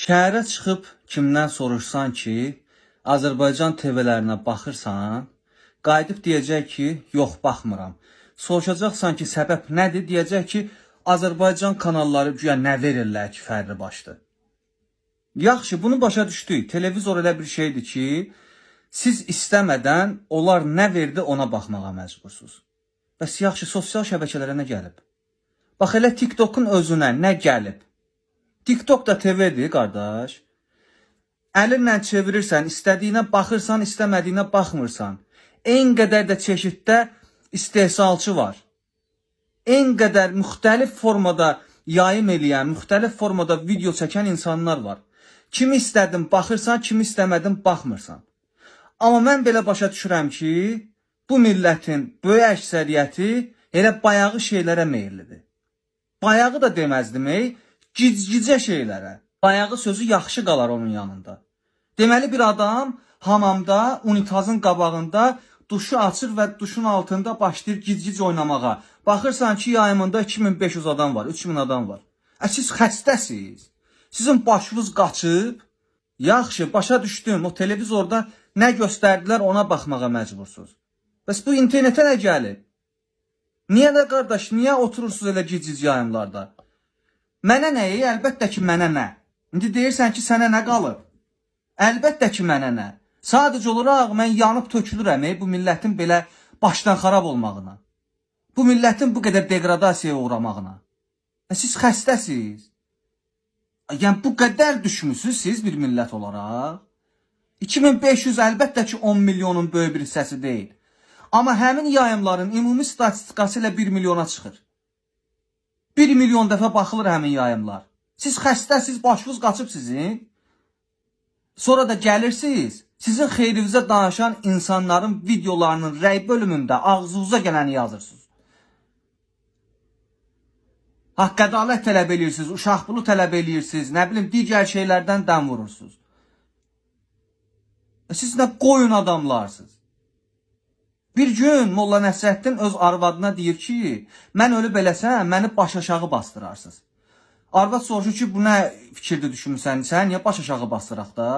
Şəhərə çıxıb kimdən soruşsan ki, Azərbaycan TV-lərinə baxırsan, qayıdıb deyəcək ki, yox baxmıram. Soruşacaqsan ki, səbəb nədir? Deyəcək ki, Azərbaycan kanalları güya nə verirlər ki, fərli başdır. Yaxşı, bunu başa düşdük. Televizor elə bir şeydir ki, siz istəmədən onlar nə verdi ona baxmağa məcbursunuz. Bəs yaxşı, sosial şəbəkələrə nə gəlib? Bax, elə TikTok'un özünə nə gəlib? TikTok da TV-dir, qardaş. Əlinlə çevirirsən, istədiyinə baxırsan, istəmədiyinə baxmırsan. En qədər də çeşiddə istehsalçı var. En qədər müxtəlif formada yayım eləyən, müxtəlif formada video çəkən insanlar var. Kimi istədin baxırsan, kimi istəmədin baxmırsan. Amma mən belə başa düşürəm ki, bu millətin böyük əksəriyyəti elə bayağı şeylərə meyillidir. Bayağı da deməzdim, gizgicə şeylərə. Bayağı sözü yaxşı qalar onun yanında. Deməli bir adam hamamda, unitazın qabağında duşu açır və duşun altında başlayır gizgic oynamağa. Baxırsan ki, yayımında 2500 adam var, 3000 adam var. Siz xəstəsiz. Sizin başınız qaçıb. Yaxşı, başa düşdüm. O televizorda nə göstərdilər ona baxmağa məcbursunuz. Bəs bu internetə nə gəlib? Niyə də qardaş, niyə oturursunuz elə gizgic yayımlarda? Mənə nə? Əlbəttə ki, mənə nə? İndi deyirsən ki, sənə nə qalıb? Əlbəttə ki, mənə nə? Sadəcə olaraq mən yanıb tökülürəm bu millətin belə başdan xarab olmağına. Bu millətin bu qədər degradasiyaya uğramağına. Siz xəstəsiz. Yəni bu qədər düşmüsünüz siz bir millət olaraq. 2500 əlbəttə ki 10 milyonun böyük bir hissəsi deyil. Amma həmin yayımların ümumi statistikası ilə 1 milyona çıxır. 1 milyon dəfə baxılır həmin yayımlar. Siz xəstəsiz, başınız qaçıb sizin. Sonra da gəlirsiniz, sizin xeyrinizə danışan insanların videolarının rəy bölümündə ağzınıza gələni yazırsınız. Haqq ədalət tələb edirsiniz, uşaq pulu tələb edirsiniz, nə bilim digər şeylərdən dəm vurursunuz. Siz nə qoyun adamlarsınız. Bir gün Molla Nəsrəddin öz arvadına deyir ki, mən ölüb eləsəm, məni baş aşağı bastırarsınız. Arvad soruşur ki, bu nə fikirdə düşünmüsən, sən niyə baş aşağı bastıraq da?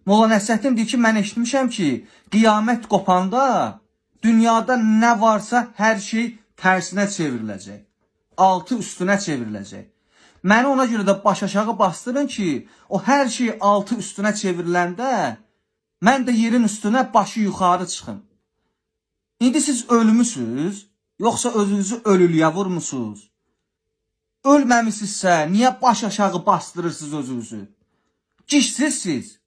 Molla Nəsrəddin deyir ki, mən eşitmişəm ki, qiyamət qopanda dünyada nə varsa hər şey tərsinə çevriləcək. Altı üstünə çevriləcək. Məni ona görə də baş aşağı bastırın ki, o hər şey altı üstünə çevriləndə mən də yerin üstünə başı yuxarı çıxım. İndi siz ölmüsünüz, yoxsa özünüzü ölülüyə vurmusunuz? Ölməmişsinizsə, niyə baş aşağı bastırırsınız özünüzü? Gişsiz siz.